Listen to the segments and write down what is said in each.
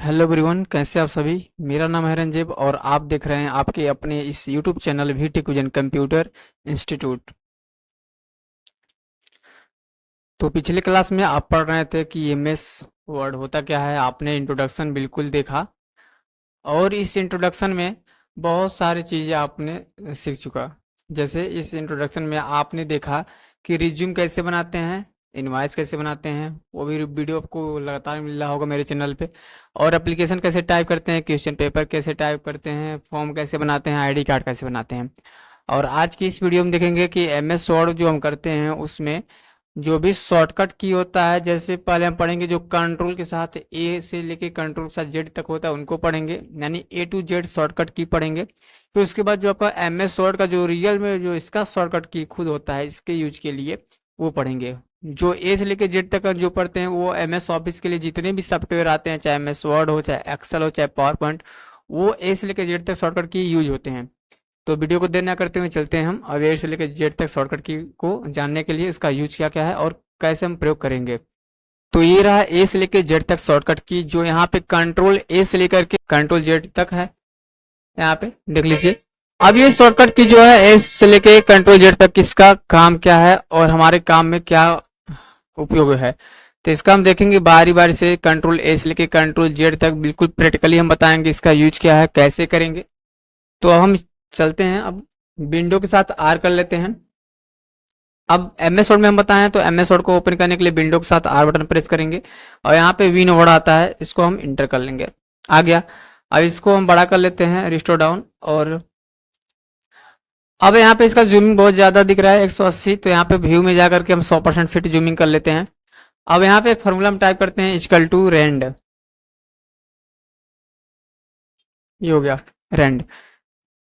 Hello everyone, कैसे आप सभी। मेरा नाम है रंजीब और आप देख रहे हैं आपके अपने इस YouTube channel V Tech Vision computer institute. तो पिछले क्लास में आप पढ़ रहे थे कि एमएस वर्ड होता क्या है। आपने इंट्रोडक्शन बिल्कुल देखा और इस इंट्रोडक्शन में बहुत सारी चीज़ें आपने सीख चुका। जैसे इस इंट्रोडक्शन में आपने देखा कि रिज्यूम कैसे बनाते हैं, इनवॉइस कैसे बनाते हैं, वो भी वीडियो आपको लगातार मिल रहा होगा मेरे चैनल पे। और एप्लीकेशन कैसे टाइप करते हैं, क्वेश्चन पेपर कैसे टाइप करते हैं, फॉर्म कैसे बनाते हैं, आईडी कार्ड कैसे बनाते हैं। और आज की इस वीडियो में देखेंगे कि एमएस वर्ड जो हम करते हैं उसमें जो भी शॉर्टकट की होता है। जैसे पहले हम पढ़ेंगे जो कंट्रोल के साथ ए से लेके कंट्रोल के साथ जेड तक होता है उनको पढ़ेंगे, यानी ए टू जेड शॉर्टकट की पढ़ेंगे। फिर उसके बाद जो आपका एमएस वर्ड का जो रियल में जो इसका शॉर्टकट की खुद होता है इसके यूज के लिए वो पढ़ेंगे। जो ए से लेके जेड तक का जो पढ़ते हैं वो एमएस ऑफिस के लिए जितने भी सॉफ्टवेयर आते हैं, चाहे एमएस वर्ड हो, चाहे एक्सेल हो, चाहे पावर पॉइंट, वो ए से लेके जेड तक शॉर्टकट की यूज होते हैं। तो वीडियो को देर ना करते हुए चलते हैं हम अब ए से लेकर जेड तक शॉर्टकट की को जानने के लिए इसका यूज क्या क्या है और कैसे हम प्रयोग करेंगे। तो ये रहा ए से लेकर जेड तक शॉर्टकट की, जो यहाँ पे कंट्रोल ए से लेकर के कंट्रोल जेड तक है। यहाँ पे देख लीजिए। अब ये शॉर्टकट की जो है ए से लेके कंट्रोल जेड तक किसका काम क्या है और हमारे काम में क्या उपयोग है, तो इसका हम देखेंगे बारी बारी से। कंट्रोल ए से लेके कंट्रोल जेड तक बिल्कुल प्रैक्टिकली हम बताएंगे इसका यूज क्या है, कैसे करेंगे। तो अब हम चलते हैं, अब विंडो के साथ आर कर लेते हैं। अब एमएस वर्ड में हम बताएं तो एमएस वर्ड को ओपन करने के लिए विंडो के साथ आर बटन प्रेस करेंगे और यहाँ पे विन वर्ड आता है, इसको हम इंटर कर लेंगे। आ गया। अब इसको हम बड़ा कर लेते हैं, रिस्टोर डाउन। और अब यहाँ पे इसका जूमिंग बहुत ज्यादा दिख रहा है 180, तो यहाँ पे व्यू में जाकर के हम 100% फिट जूमिंग कर लेते हैं। अब यहाँ पे एक फॉर्मूला हम टाइप करते हैं इक्वल टू रेंड। ये हो गया रेंड।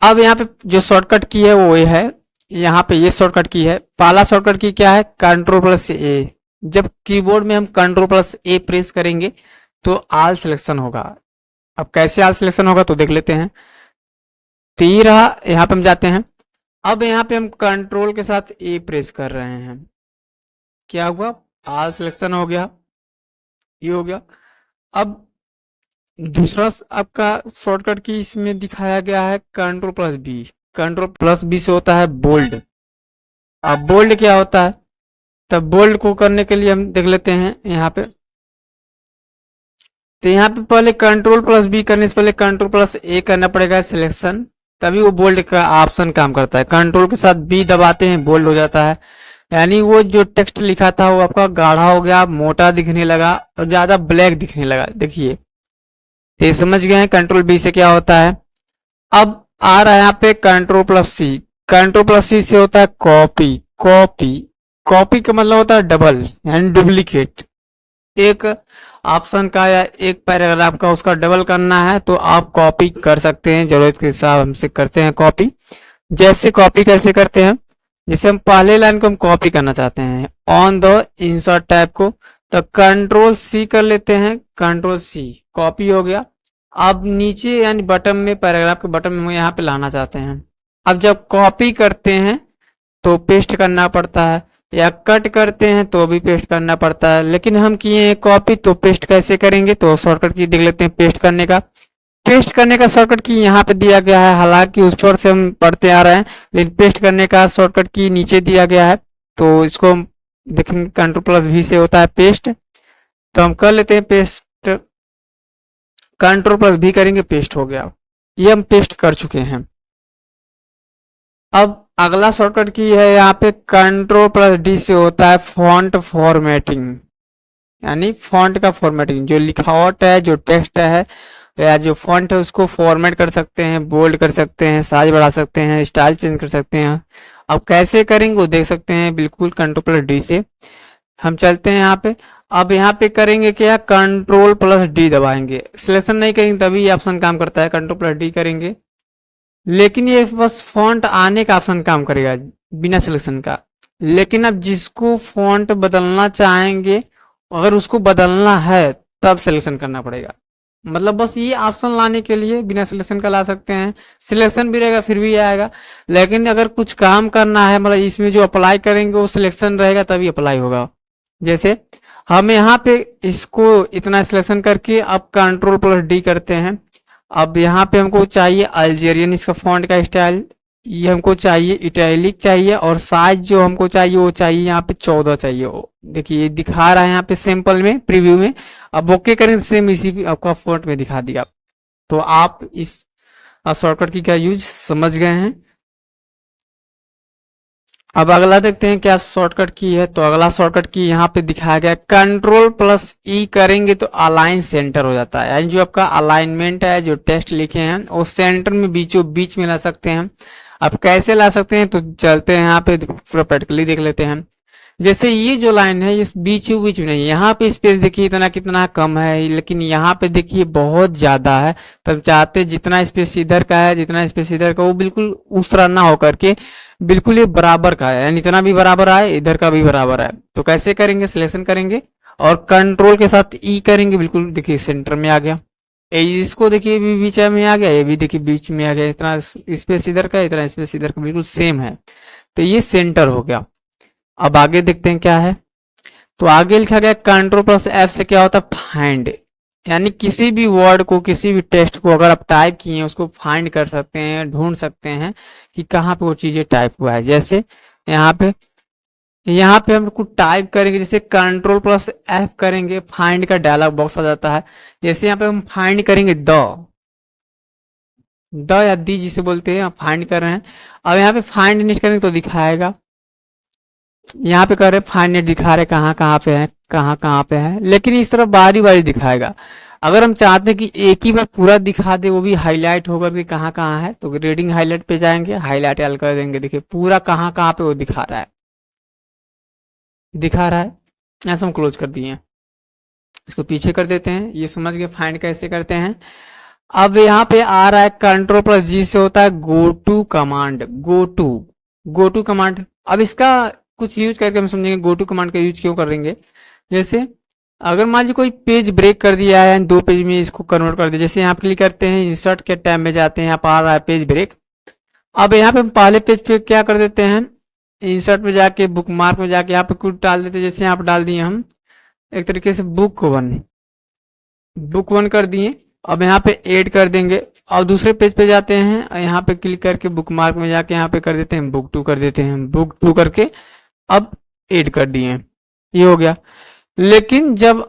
अब यहाँ पे जो शॉर्टकट की है वो ये है, यहाँ पे ये शॉर्टकट की है। पहला शॉर्टकट की क्या है, कंट्रोल प्लस ए। जब कीबोर्ड में हम कंट्रोल प्लस ए प्रेस करेंगे तो आल सिलेक्शन होगा। अब कैसे आल सिलेक्शन होगा तो देख लेते हैं। तो ये रहा, यहाँ पे हम जाते हैं। अब यहाँ पे हम कंट्रोल के साथ ए प्रेस कर रहे हैं, क्या हुआ, आल सिलेक्शन हो गया, ये हो गया। अब दूसरा आपका शॉर्टकट की इसमें दिखाया गया है control plus B. Control plus B से होता है बोल्ड। अब बोल्ड क्या होता है, तब बोल्ड को करने के लिए हम देख लेते हैं यहाँ पे। तो यहाँ पे पहले कंट्रोल प्लस बी करने से पहले कंट्रोल प्लस ए करना पड़ेगा सिलेक्शन, तभी वो बोल्ड का ऑप्शन काम करता है। कंट्रोल के साथ बी दबाते हैं बोल्ड हो जाता है, यानी वो जो टेक्स्ट लिखा था वो आपका गाढ़ा हो गया, मोटा दिखने लगा और ज्यादा ब्लैक दिखने लगा। देखिए ये समझ गए हैं कंट्रोल बी से क्या होता है। अब आ रहा है यहाँ पे कंट्रोल प्लस सी। कंट्रोल प्लस सी से होता है कॉपी। कॉपी कॉपी का मतलब होता है डबल, यानी डुप्लीकेट। एक ऑप्शन का या एक पैराग्राफ का उसका डबल करना है तो आप कॉपी कर सकते हैं, जरूरत के हिसाब हमसे करते हैं कॉपी। जैसे कॉपी कैसे करते हैं, जैसे हम पहले लाइन को हम कॉपी करना चाहते हैं ऑन द इंसर्ट टैब को, तो कंट्रोल सी कर लेते हैं, कंट्रोल सी, कॉपी हो गया। अब नीचे यानी बटन में, पैराग्राफ के बटन में यहाँ पे लाना चाहते हैं। अब जब कॉपी करते हैं तो पेस्ट करना पड़ता है, या कट करते हैं तो भी पेस्ट करना पड़ता है। लेकिन हम किए हैं कॉपी, तो पेस्ट कैसे करेंगे, तो शॉर्टकट की देख लेते हैं पेस्ट करने का। पेस्ट करने का शॉर्टकट की यहाँ पे दिया गया है, हालांकि उस पर से हम पढ़ते आ रहे हैं, लेकिन पेस्ट करने का शॉर्टकट की नीचे दिया गया है। तो इसको हम देखेंगे कंट्रोल प्लस भी से होता है पेस्ट, तो हम कर लेते हैं पेस्ट। कंट्रोल प्लस भी करेंगे, पेस्ट हो गया। ये हम पेस्ट कर चुके हैं। अब अगला शॉर्टकट की है यहाँ पे कंट्रोल प्लस डी से होता है फॉन्ट फॉर्मेटिंग, यानी फॉन्ट का फॉर्मेटिंग। जो लिखावट है, जो टेक्स्ट है या जो फॉन्ट है उसको फॉर्मेट कर सकते हैं, बोल्ड कर सकते हैं, साइज बढ़ा सकते हैं, स्टाइल चेंज कर सकते हैं। अब कैसे करेंगे वो देख सकते हैं बिल्कुल कंट्रोल प्लस डी से। हम चलते हैं यहाँ पे। अब यहाँ पे करेंगे क्या, कंट्रोल प्लस डी दबाएंगे, सिलेक्शन नहीं करेंगे तभी ये ऑप्शन काम करता है। कंट्रोल प्लस डी करेंगे, लेकिन ये बस फॉन्ट आने का ऑप्शन काम करेगा बिना सिलेक्शन का। लेकिन अब जिसको फॉन्ट बदलना चाहेंगे, अगर उसको बदलना है तब सिलेक्शन करना पड़ेगा। मतलब बस ये ऑप्शन लाने के लिए बिना सिलेक्शन का ला सकते हैं, सिलेक्शन भी रहेगा फिर भी आएगा। लेकिन अगर कुछ काम करना है, मतलब इसमें जो अप्लाई करेंगे वो सिलेक्शन रहेगा तभी अप्लाई होगा। जैसे हम यहाँ पे इसको इतना सिलेक्शन करके अब Ctrl+D करते हैं। अब यहाँ पे हमको चाहिए अल्जेरियन, इसका फॉन्ट का स्टाइल, ये हमको चाहिए इटैलिक चाहिए, और साइज जो हमको चाहिए वो चाहिए यहाँ पे 14 चाहिए। देखिए ये दिखा रहा है यहाँ पे सैंपल में, प्रीव्यू में। अब ओके करेंगे, सेम इसी आपका फॉन्ट में दिखा दिया। तो आप इस शॉर्टकट की क्या यूज समझ गए हैं। अब अगला देखते हैं क्या शॉर्टकट की है। तो अगला शॉर्टकट की यहाँ पे दिखाया गया, Ctrl+E करेंगे तो अलाइन सेंटर हो जाता है, यानी जो आपका अलाइनमेंट है, जो टेक्स्ट लिखे हैं वो सेंटर में बीचों बीच में ला सकते हैं। अब कैसे ला सकते हैं, तो चलते हैं यहाँ पे पूरा प्रैक्टिकली देख लेते हैं। जैसे ये जो लाइन है, इस बीचों बीच में नहीं, यहाँ पे स्पेस देखिए इतना कितना कम है, लेकिन यहाँ पे देखिए बहुत ज्यादा है। तब चाहते जितना स्पेस इधर का है, जितना स्पेस इधर का, वो बिल्कुल उस तरह ना होकर के बिल्कुल ये बराबर का है, यानी इतना भी बराबर आए, इधर का भी बराबर है। तो कैसे करेंगे, सिलेक्शन करेंगे और कंट्रोल के साथ ई करेंगे, बिल्कुल देखिए सेंटर में आ गया। इसको देखिए भी बीच में आ गया, ये भी देखिए बीच में आ गया, इतना स्पेस इधर का, इतना स्पेस इधर का, बिल्कुल सेम है। तो ये सेंटर हो गया। अब आगे देखते हैं क्या है। तो आगे लिखा गया Ctrl+F से क्या होता है, फाइंड, यानी किसी भी वर्ड को, किसी भी टेक्स्ट को अगर आप टाइप किए हैं उसको फाइंड कर सकते हैं, ढूंढ सकते हैं कि कहाँ पे वो चीजें टाइप हुआ है। जैसे यहाँ पे हम कुछ टाइप करेंगे, जैसे Ctrl+F करेंगे, फाइंड का डायलॉग बॉक्स आ जाता है। जैसे यहाँ पे हम फाइंड करेंगे द या दी जिसे बोलते हैं, फाइंड कर रहे हैं। अब यहाँ पे फाइंड नेट करेंगे तो दिखाएगा, यहाँ पे कर रहे फाइंड नेट दिखा रहे कहाँ कहाँ पे है, कहाँ कहाँ पे है, लेकिन इस तरह बारी बारी दिखाएगा। अगर हम चाहते हैं कि एक ही बार पूरा दिखा दे, वो भी हाईलाइट होकर के कहाँ कहाँ है, तो रीडिंग हाईलाइट पे जाएंगे, हाईलाइट एल कर देंगे, देखिए पूरा कहाँ कहाँ पे वो दिखा रहा है, ऐसा हम क्लोज कर दिए। इसको पीछे कर देते हैं। ये समझ गए फाइंड कैसे करते हैं। अब यहाँ पे आ रहा है Ctrl+G से होता है go to command, go to command. अब इसका कुछ यूज करके हम समझेंगे गो टू कमांड का यूज क्यों करेंगे। जैसे अगर मान लीजिए कोई पेज ब्रेक कर दिया है, 2 पेज में इसको कन्वर्ट कर दिया, जैसे यहाँ क्लिक करते हैं, इंसर्ट के टैब में जाते हैं, यहाँ पर आ रहा है पेज ब्रेक। अब यहाँ पे हम पहले पेज पे क्या कर देते हैं, इंसर्ट में जाके बुकमार्क में जाके यहाँ पे कुछ डाल देते हैं। जैसे यहाँ पे डाल दिए हम एक तरीके से बुक वन कर दिए। अब यहाँ पे ऐड कर देंगे और दूसरे पेज पे जाते हैं, यहाँ पे क्लिक करके बुकमार्क में जाके यहाँ पे कर देते हैं बुक 2 कर देते हैं, बुक 2 करके अब ऐड कर दिए, ये हो गया। लेकिन जब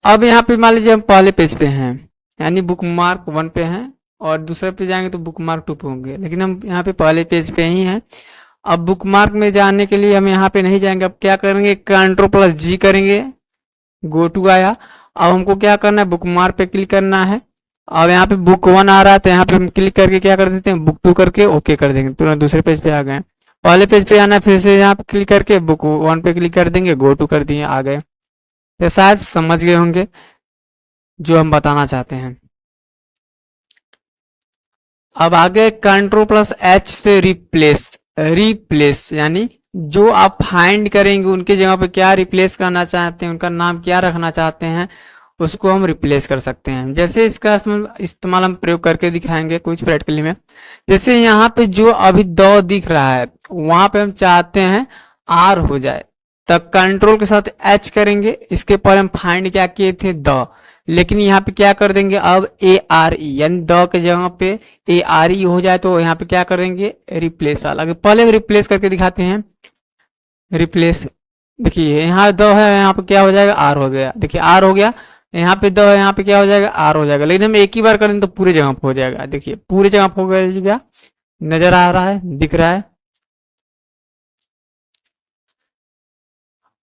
अब यहाँ पे मान लीजिए हम पहले पेज पे हैं, यानी बुकमार्क 1 पे हैं, और दूसरे पे जाएंगे तो बुकमार्क 2 पे होंगे, लेकिन हम यहाँ पे पहले पेज पे ही हैं। अब बुकमार्क में जाने के लिए हम यहाँ पे नहीं जाएंगे। अब क्या करेंगे, Ctrl+G करेंगे, गो टू आया। अब हमको क्या करना है, बुकमार्क पे क्लिक करना है। अब यहाँ पे बुक 1 आ रहा है, तो यहाँ पे हम क्लिक करके क्या कर देते हैं, बुक 2 करके ओके कर देंगे, तुरंत दूसरे पेज पे आ गए। पहले पेज पे आना है, फिर से यहाँ पे क्लिक करके बुक 1 पे क्लिक कर देंगे, गो टू कर दिए, आ गए। तो शायद समझ गए होंगे जो हम बताना चाहते हैं। अब आगे Ctrl+H से रिप्लेस, यानी जो आप फाइंड करेंगे उनके जगह पे क्या रिप्लेस करना चाहते हैं, उनका नाम क्या रखना चाहते हैं, उसको हम रिप्लेस कर सकते हैं। जैसे इसका इस्तेमाल हम प्रयोग करके दिखाएंगे कुछ प्रैक्टिकली में। जैसे यहाँ पे जो अभी द दिख रहा है, वहां पे हम चाहते हैं आर हो जाए, तब कंट्रोल के साथ एच करेंगे। इसके पहले हम फाइंड क्या किए थे, द, लेकिन यहाँ पे क्या कर देंगे अब ए आर ई, यानी द के जगह पे ए आर ई हो जाए, तो यहाँ पे क्या करेंगे, रिप्लेस अलग। पहले रिप्लेस करके दिखाते हैं। रिप्लेस देखिए यहाँ द है, यहाँ पे क्या हो जाएगा, आर हो गया, देखिए आर हो गया। यहाँ पे द है, यहाँ पे क्या हो जाएगा, आर हो जाएगा। लेकिन हम एक ही बार करें तो पूरे जगह पे हो जाएगा, देखिए पूरे जगह पे हो गया, नजर आ रहा है, दिख रहा है।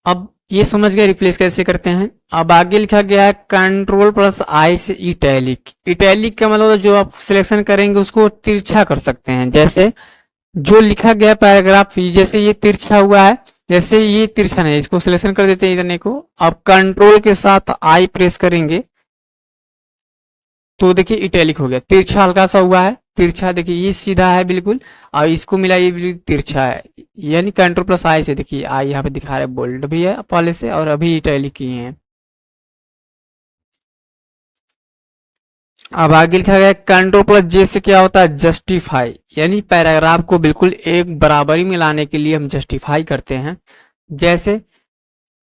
अब ये समझ गए रिप्लेस कैसे करते हैं। अब आगे लिखा गया है Ctrl+I से इटैलिक का मतलब जो आप सिलेक्शन करेंगे उसको तिरछा कर सकते हैं। जैसे जो लिखा गया पैराग्राफ, जैसे ये तिरछा हुआ है, जैसे ये तिरछा नहीं, इसको सिलेक्शन कर देते हैं इतने को। अब कंट्रोल के साथ आई प्रेस करेंगे तो देखिए इटैलिक हो गया, तिरछा हल्का सा हुआ है, तिरछा देखिए ये सीधा है बिल्कुल, और इसको मिला ये बिल्कुल तिरछा है। यानी Ctrl+I से देखिए आई यहाँ पे दिखा रहा है, बोल्ड भी है पहले से, और अभी इटैलिक किए हैं। अब आगे लिखा गया Ctrl+J से क्या होता है, जस्टिफाई, यानी पैराग्राफ को बिल्कुल एक बराबरी में लाने के लिए हम जस्टिफाई करते हैं। जैसे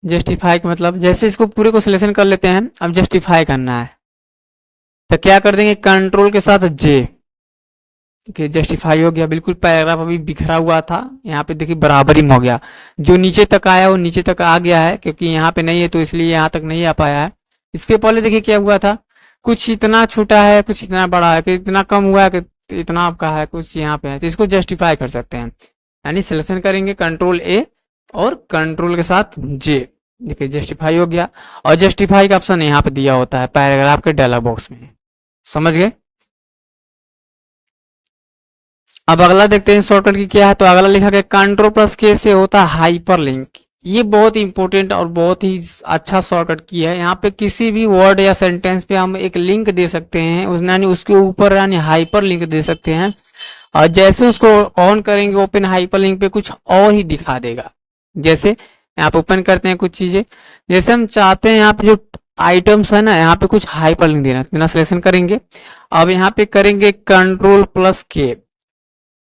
जस्टिफाई का मतलब जैसे इसको पूरे को सिलेक्शन कर लेते हैं, अब जस्टिफाई करना है तो क्या कर देंगे, कंट्रोल के साथ जे। देखिए जस्टिफाई हो गया, बिल्कुल पैराग्राफ अभी बिखरा हुआ था, यहाँ पे देखिए बराबरी में हो गया। जो नीचे तक आया वो नीचे तक आ गया है, क्योंकि यहाँ पे नहीं है तो इसलिए यहाँ तक नहीं आ पाया है। इसके पहले देखिए क्या हुआ था, कुछ इतना छोटा है, कुछ इतना बड़ा है, कि इतना कम हुआ है, कि इतना आपका है, कुछ यहाँ पे है, तो इसको जस्टिफाई कर सकते हैं। यानी सिलेक्शन करेंगे कंट्रोल ए और कंट्रोल के साथ जे। देखिए जस्टिफाई हो गया, और जस्टिफाई का ऑप्शन यहाँ पे दिया होता है पैराग्राफ के डायलॉग बॉक्स में। समझ गए। अब अगला देखते हैं शॉर्टकट की क्या है। तो अगला लिखा गया कंट्रोल प्लस के से होता है हाइपरलिंक। ये बहुत इंपॉर्टेंट और बहुत ही अच्छा शॉर्टकट की है। यहाँ पे किसी भी वर्ड या सेंटेंस पे हम एक लिंक दे सकते हैं, उस यानी उसके ऊपर यानी हाइपर लिंक दे सकते हैं, और जैसे उसको ऑन करेंगे ओपन हाइपर लिंक पे कुछ और ही दिखा देगा। जैसे यहाँ पे ओपन करते हैं कुछ चीजें, जैसे हम चाहते हैं यहाँ पे जो आइटम्स है ना, यहाँ पे कुछ हाइपर लिंक देना सिलेक्शन करेंगे। अब यहाँ पे करेंगे कंट्रोल प्लस के।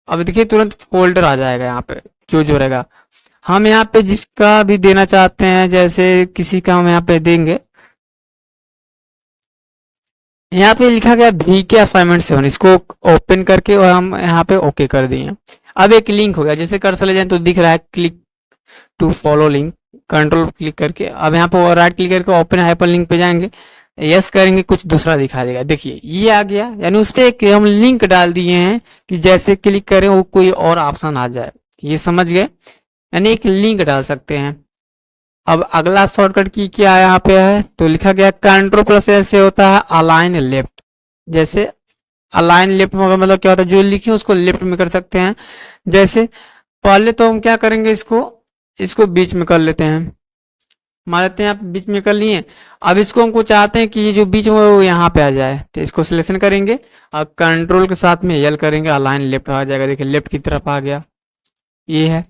अब देखिए तुरंत फोल्डर आ जाएगा यहाँ पे जो रहेगा। हम यहाँ पे जिसका भी देना चाहते हैं, जैसे किसी का हम यहाँ पे देंगे, यहाँ पे लिखा गया वी के असाइनमेंट 7, इसको ओपन करके और हम यहाँ पे ओके कर दिए। अब एक लिंक हो गया, जैसे कर चले जाए तो दिख रहा है click to follow link, control click करके अब यहाँ पे राइट क्लिक करके ओपन हाइपर लिंक पे जाएंगे, यस करेंगे, कुछ दूसरा दिखा देगा। देखिए ये आ गया, यानी उस पर एक हम लिंक डाल दिए हैं कि जैसे क्लिक करें वो कोई और ऑप्शन आ जाए। ये समझ गए, यानी एक लिंक डाल सकते हैं। अब अगला शॉर्टकट की क्या यहाँ पे है, तो लिखा गया कंट्रोल प्लस एस से होता है अलाइन लेफ्ट। जैसे अलाइन लेफ्ट में मतलब क्या होता है, जो लिखे उसको लेफ्ट में कर सकते हैं। जैसे पहले तो हम क्या करेंगे, इसको इसको बीच में कर लेते हैं, मान लेते हैं आप बीच में कर लिए। अब इसको हमको चाहते हैं कि ये जो बीच में वो यहाँ पे आ जाए, तो इसको सिलेक्शन करेंगे और कंट्रोल के साथ में यल करेंगे, अलाइन लेफ्ट आ जाएगा। देखिए लेफ्ट की तरफ आ गया, ये है।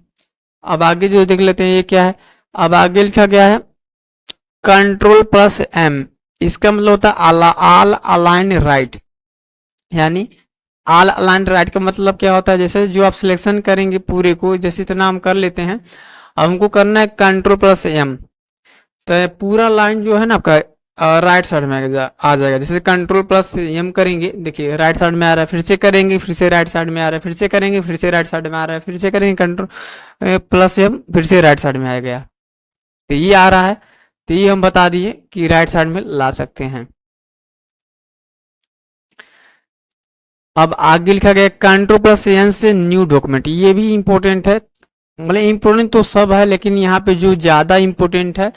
अब आगे जो देख लेते हैं ये क्या है। अब आगे लिखा गया है कंट्रोल प्लस एम, इसका मतलब होता है ऑल अलाइन राइट। यानी ऑल अलाइन राइट का मतलब क्या होता है, जैसे जो आप सिलेक्शन करेंगे पूरे को, जैसे इतना हम कर लेते हैं, अब हमको करना है कंट्रोल प्लस एम, तो पूरा लाइन जो है ना आपका राइट साइड में आ जाएगा। जैसे कंट्रोल प्लस एम करेंगे, देखिए राइट साइड में आ रहा है, फिर से करेंगे फिर से राइट साइड में आ रहा है, फिर से करेंगे फिर से राइट साइड में आ रहा है, फिर से करेंगे कंट्रोल प्लस एम, फिर से राइट साइड में आ गया। तो ये आ रहा है, तो ये हम बता दिए कि राइट साइड में ला सकते हैं। अब आगे लिखा गया कंट्रोल प्लस एन से न्यू डॉक्यूमेंट, ये भी इंपॉर्टेंट है। मतलब इंपॉर्टेंट तो सब है, लेकिन यहाँ पे जो ज्यादा इंपॉर्टेंट है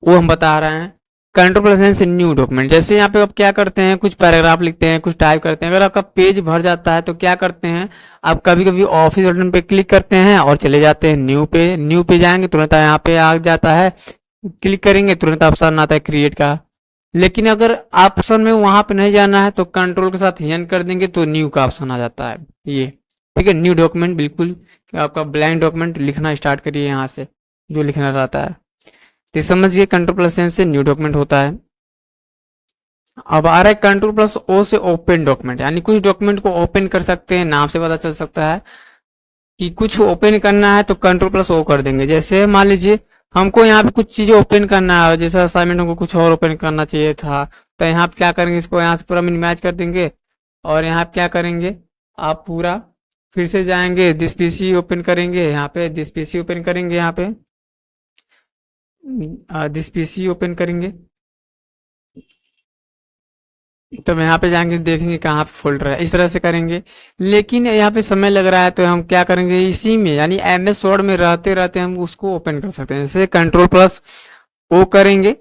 वो हम बता रहे हैं। कंट्रोल प्लस एन से न्यू डॉक्यूमेंट, जैसे यहाँ पे आप क्या करते हैं, कुछ पैराग्राफ लिखते हैं, कुछ टाइप करते हैं, अगर आपका पेज भर जाता है तो क्या करते हैं आप, कभी कभी ऑफिस बटन पे क्लिक करते हैं और चले जाते हैं न्यू पे जाएंगे, तुरंत यहाँ पे आ जाता है, क्लिक करेंगे तुरंत ऑप्शन आता है क्रिएट का। लेकिन अगर ऑप्शन में वहां पे नहीं जाना है तो कंट्रोल के साथ एन कर देंगे तो न्यू का ऑप्शन आ जाता है। ये ठीक है, न्यू डॉक्यूमेंट, बिल्कुल आपका ब्लैंक डॉक्यूमेंट लिखना स्टार्ट करिए यहाँ से जो लिखना रहता है। तो समझिए कंट्रोल प्लस एन से न्यू डॉक्यूमेंट होता है। अब आ रहा है कंट्रोल प्लस ओ से ओपन डॉक्यूमेंट, यानी कुछ डॉक्यूमेंट को ओपन कर सकते हैं, नाम से पता चल सकता है कि कुछ ओपन करना है तो कंट्रोल प्लस ओ कर देंगे। जैसे मान लीजिए हमको यहाँ पे कुछ चीजें ओपन करना है, जैसे असाइनमेंट हमको कुछ और ओपन करना चाहिए था, तो यहाँ पे क्या करेंगे, इसको यहाँ से पूरा मिनिमाइज कर देंगे, और यहाँ पे क्या करेंगे, आप पूरा फिर से जाएंगे दिस पीसी ओपन करेंगे, यहाँ पे दिस पीसी ओपन करेंगे, यहाँ पे दिस पीसी ओपन करेंगे, तब यहाँ पे जाएंगे देखेंगे कहाँ पे फोल्डर है, इस तरह से करेंगे। लेकिन यहाँ पे समय लग रहा है तो हम क्या करेंगे, इसी में यानी एमएस वर्ड में रहते रहते हम उसको ओपन कर सकते हैं। जैसे कंट्रोल प्लस ओ करेंगे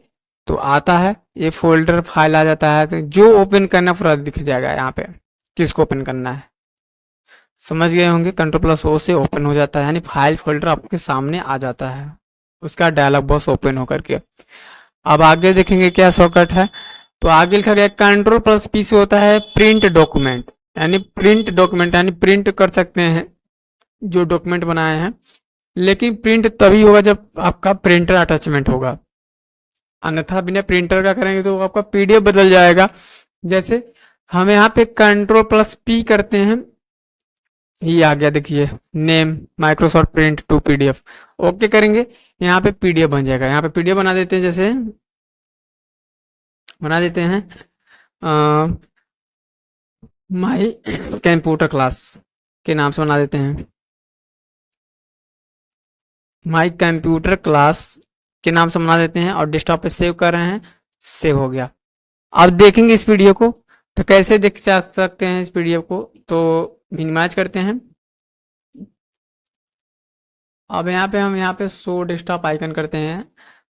तो आता है ये फोल्डर, फाइल आ जाता है, तो जो ओपन करना पूरा दिख जाएगा यहाँ पे किसको ओपन करना है। समझ गए होंगे, कंट्रोल प्लस ओ से ओपन हो जाता है, यानी फाइल फोल्डर आपके सामने आ जाता है, उसका डायलॉग बॉक्स ओपन होकर के। अब आगे देखेंगे क्या शॉर्टकट है। तो आगे लिखा गया कंट्रोल प्लस पी से होता है प्रिंट डॉक्यूमेंट, यानी प्रिंट डॉक्यूमेंट यानी प्रिंट कर सकते हैं जो डॉक्यूमेंट बनाए हैं। लेकिन प्रिंट तभी होगा जब आपका प्रिंटर अटैचमेंट होगा, अन्यथा बिना प्रिंटर का करेंगे तो आपका पीडीएफ बदल जाएगा। जैसे हम यहाँ पे कंट्रोल प्लस पी करते हैं, ये आ गया देखिए name Microsoft print to PDF, okay करेंगे। यहाँ पे पीडीएफ बन जाएगा। यहाँ पे पीडीएफ बना देते हैं, जैसे बना देते हैं माई कंप्यूटर क्लास के नाम से बना देते हैं। माई कंप्यूटर क्लास के नाम से बना देते हैं और डेस्कटॉप पे सेव कर रहे हैं। सेव हो गया। अब देखेंगे इस वीडियो को तो कैसे देख सकते हैं इस पीडीएफ को, तो मिनिमाइज करते हैं। अब यहाँ पे हम यहाँ पे शो डेस्कटॉप आइकन करते हैं।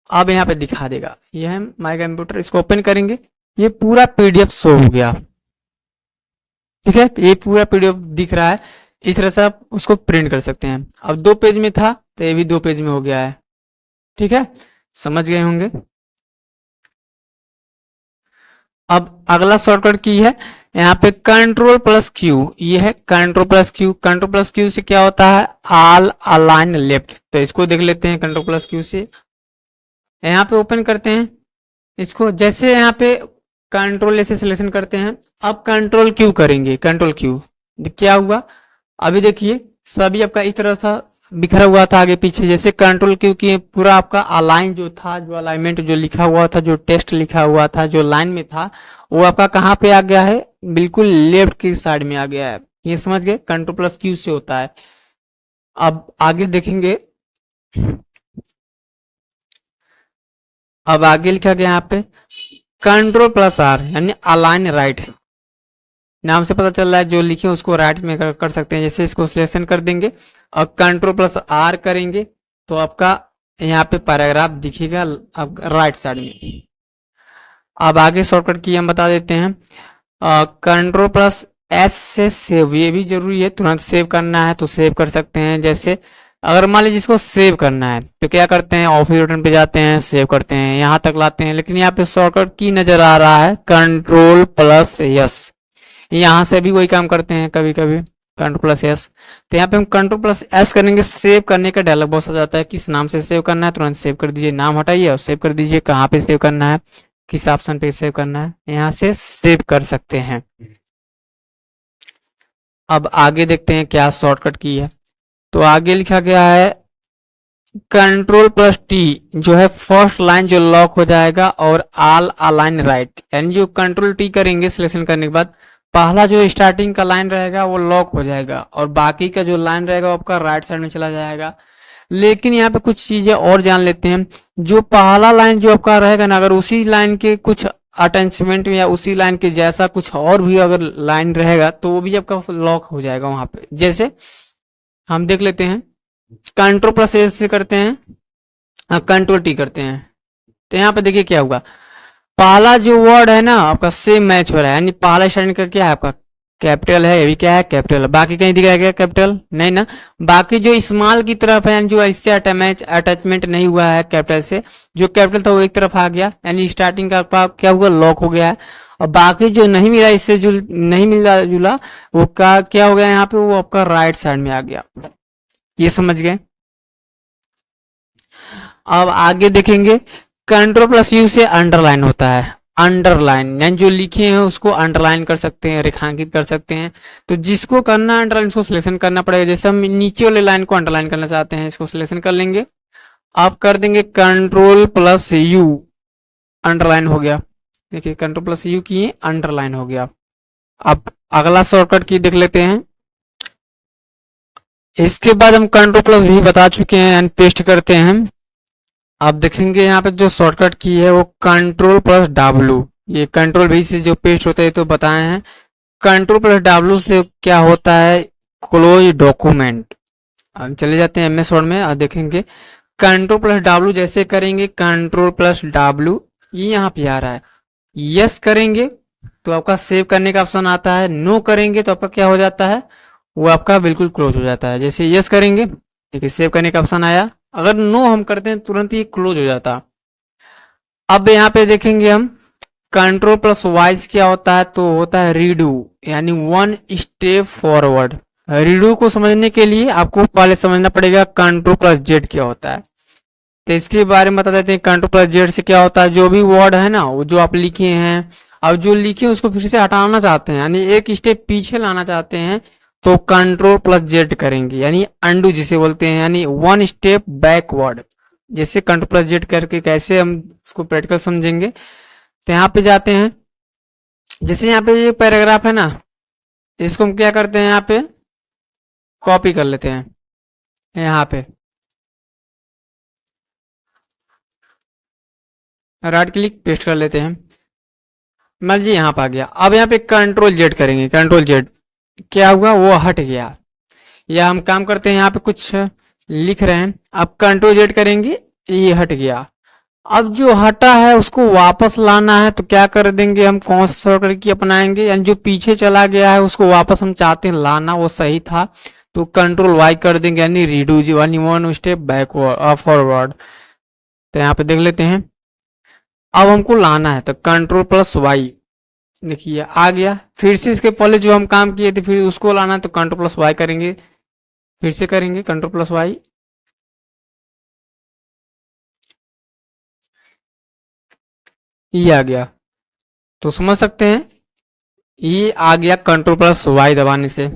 अब यहाँ पे दिखा देगा, ये है माई कंप्यूटर। इसको ओपन करेंगे, ये पूरा पीडीएफ शो हो गया। ठीक है, ये पूरा पीडीएफ दिख रहा है। इस तरह से आप उसको प्रिंट कर सकते हैं। अब 2 पेज में था तो ये भी 2 पेज में हो गया है। ठीक है, समझ गए होंगे। अब अगला शॉर्टकट की है यहाँ पे कंट्रोल प्लस क्यू। ये है control plus Q. Control plus Q से क्या होता है, ऑल अलाइन लेफ्ट। तो इसको देख लेते हैं कंट्रोल प्लस क्यू से। यहाँ पे ओपन करते हैं इसको। जैसे यहाँ पे कंट्रोल ऐसे सिलेक्शन करते हैं, अब कंट्रोल क्यू करेंगे। कंट्रोल क्यू क्या हुआ, अभी देखिए सभी आपका इस तरह सा बिखरा हुआ था आगे पीछे। जैसे कंट्रोल क्यू किए, पूरा आपका अलाइन जो था, जो अलाइनमेंट जो लिखा हुआ था, जो टेक्स्ट लिखा हुआ था, जो लाइन में था, वो आपका कहाँ पे आ गया है, बिल्कुल लेफ्ट की साइड में आ गया है। ये समझ गए, कंट्रोल प्लस क्यू से होता है। अब आगे देखेंगे, अब आगे लिखा गया यहाँ पे कंट्रोल प्लस आर, यानी अलाइन राइट। नाम से पता चल रहा है जो लिखे उसको राइट में कर सकते हैं। जैसे इसको सिलेक्शन कर देंगे और कंट्रोल प्लस आर करेंगे तो आपका यहाँ पे पैराग्राफ दिखेगा अब राइट साइड में। अब आगे शॉर्टकट की हम बता देते हैं। कंट्रोल प्लस एस से सेव, ये भी जरूरी है, तुरंत सेव करना है तो सेव कर सकते हैं। जैसे अगर मान लीजिए इसको सेव करना है तो क्या करते हैं, ऑफिस बटन पे जाते हैं, सेव करते हैं, यहाँ तक लाते हैं। लेकिन यहाँ पे शॉर्टकट की नजर आ रहा है कंट्रोल प्लस यस। यहाँ से भी वही काम करते हैं कभी कभी, कंट्रोल प्लस एस। तो यहाँ पे हम कंट्रोल प्लस एस करेंगे, सेव करने का डायलॉग बॉक्स आ जाता है। किस नाम से सेव करना है तुरंत सेव कर दीजिए, नाम हटाइए और सेव कर दीजिए। कहाँ पे सेव करना है, किस ऑप्शन पे सेव करना है, यहाँ से सेव कर सकते हैं। अब आगे देखते हैं क्या शॉर्टकट की है। तो आगे लिखा गया है कंट्रोल प्लस टी, जो है फर्स्ट लाइन जो लॉक हो जाएगा, और ऑल अलाइन राइट, यानी जो कंट्रोल टी करेंगे सिलेक्शन करने के बाद पहला जो स्टार्टिंग का लाइन रहेगा वो लॉक हो जाएगा और बाकी का जो लाइन रहेगा वो आपका राइट साइड में चला जाएगा। लेकिन यहाँ पे कुछ चीजें और जान लेते हैं। जो पहला लाइन जो आपका रहेगा ना, अगर उसी लाइन के कुछ अटैचमेंट में या उसी लाइन के जैसा कुछ और भी अगर लाइन रहेगा तो वो भी आपका लॉक हो जाएगा वहां पे। जैसे हम देख लेते हैं, कंट्रोल प्लस एस से करते हैं, कंट्रोल टी करते हैं, तो यहाँ पे देखिए क्या होगा, पहला जो वर्ड है ना आपका सेम मैच हो रहा है। यानी पहला स्टार्टिंग का क्या है आपका कैपिटल है, ये भी क्या है कैपिटल है। बाकी कहीं दिख रहा है क्या कैपिटल, नहीं ना। बाकी जो स्मॉल की तरफ है, यानी जो इससे अटैचमेंट नहीं हुआ है कैपिटल से, जो कैपिटल था वो एक तरफ आ गया, यानी स्टार्टिंग का आपका क्या हुआ, लॉक हो गया है। और बाकी जो नहीं मिला, इससे जो नहीं मिला जुला, वो का क्या हो गया यहाँ पे, वो आपका राइट साइड में आ गया। ये समझ गए। अब आगे देखेंगे, कंट्रोल प्लस यू से अंडरलाइन होता है। अंडरलाइन यानी जो लिखे हैं उसको अंडरलाइन कर सकते हैं, रेखांकित कर सकते हैं। तो जिसको करना है अंडरलाइन, उसको सिलेक्शन करना पड़ेगा। जैसे हम नीचे वाले लाइन को अंडरलाइन करना चाहते हैं, इसको सिलेक्शन कर लेंगे, आप कर देंगे कंट्रोल प्लस यू, अंडरलाइन हो गया। देखिए कंट्रोल प्लस यू किए, अंडरलाइन हो गया। अब अगला शॉर्टकट की देख लेते हैं। इसके बाद हम कंट्रोल प्लस भी बता चुके हैं, एंड पेस्ट करते हैं। आप देखेंगे यहाँ पे जो शॉर्टकट की है वो कंट्रोल प्लस डब्ल्यू। ये कंट्रोल भी से जो पेस्ट होता है तो बताए हैं। कंट्रोल प्लस डब्ल्यू से क्या होता है, क्लोज डॉक्यूमेंट। अब चले जाते हैं एमएस वर्ड में और देखेंगे कंट्रोल प्लस डब्ल्यू जैसे करेंगे, कंट्रोल प्लस डब्ल्यू ये यहाँ पे आ रहा है। यस करेंगे तो आपका सेव करने का ऑप्शन आता है, नो करेंगे तो आपका क्या हो जाता है, वो आपका बिल्कुल क्लोज हो जाता है। जैसे यस करेंगे, देखिए सेव करने का ऑप्शन आया, अगर नो हम करते हैं तुरंत ही क्लोज हो जाता। अब यहाँ पे देखेंगे हम कंट्रोल प्लस वाइज क्या होता है, तो होता है रीडू, यानी 1 स्टेप फॉरवर्ड। रीडू को समझने के लिए आपको पहले समझना पड़ेगा कंट्रोल प्लस जेड क्या होता है। तो इसके बारे में बता देते हैं। कंट्रोल प्लस जेड से क्या होता है, जो भी वर्ड है ना वो जो आप लिखे हैं, अब जो लिखे उसको फिर से हटाना चाहते हैं, यानी एक स्टेप पीछे लाना चाहते हैं, तो कंट्रोल प्लस जेड करेंगे, यानी अंडू जिसे बोलते हैं, यानी 1 स्टेप बैकवर्ड। जैसे Ctrl+Z करके कैसे हम इसको प्रैक्टिकल समझेंगे। तो यहाँ पे जाते हैं, जैसे यहाँ पे ये पैराग्राफ है ना, इसको हम क्या करते हैं, यहाँ पे कॉपी कर लेते हैं, यहाँ पे राइट क्लिक पेस्ट कर लेते हैं। मान लीजिए यहाँ पे आ गया। अब यहाँ पे Ctrl+Z करेंगे, Ctrl+Z, क्या हुआ, वो हट गया। या हम काम करते हैं, यहाँ पे कुछ लिख रहे हैं, अब Ctrl+Z करेंगे, ये हट गया। अब जो हटा है उसको वापस लाना है, तो क्या कर देंगे हम, कौन सा शॉर्टकट की अपनाएंगे, यानी जो पीछे चला गया है उसको वापस हम चाहते हैं लाना, वो सही था तो Ctrl+Y कर देंगे, यानी रीडू, यानी 1 स्टेप बैकवर्ड फॉरवर्ड। तो यहाँ पे देख लेते हैं, अब हमको लाना है तो Ctrl+Y, देखिए आ गया। फिर से इसके पहले जो हम काम किए थे फिर उसको लाना है तो Ctrl+Y करेंगे, फिर से करेंगे Ctrl+Y, ये आ गया। तो समझ सकते हैं ये आ गया Ctrl+Y दबाने से।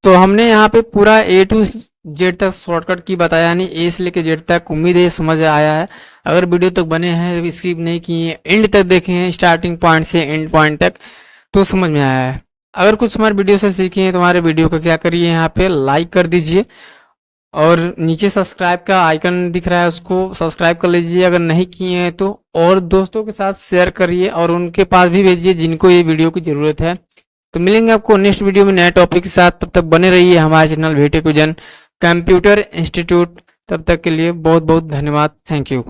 तो हमने यहाँ पे पूरा A to Z तक शॉर्टकट की बताया, यानी A से लेके Z तक। उम्मीद है ये समझ आया है। अगर वीडियो तक बने हैं, स्किप नहीं किए, एंड तक देखे हैं, स्टार्टिंग पॉइंट से एंड पॉइंट तक, तो समझ में आया है। अगर कुछ हमारे वीडियो से सीखे हैं तो हमारे वीडियो को क्या करिए, यहाँ पे लाइक कर दीजिए, और नीचे सब्सक्राइब का आइकन दिख रहा है उसको सब्सक्राइब कर लीजिए अगर नहीं किए हैं तो, और दोस्तों के साथ शेयर करिए और उनके पास भी भेजिए जिनको ये वीडियो की ज़रूरत है। तो मिलेंगे आपको नेक्स्ट वीडियो में नए टॉपिक के साथ, तब तक बने रहिए हमारे चैनल VTechVision कंप्यूटर इंस्टीट्यूट। तब तक के लिए बहुत बहुत धन्यवाद, थैंक यू।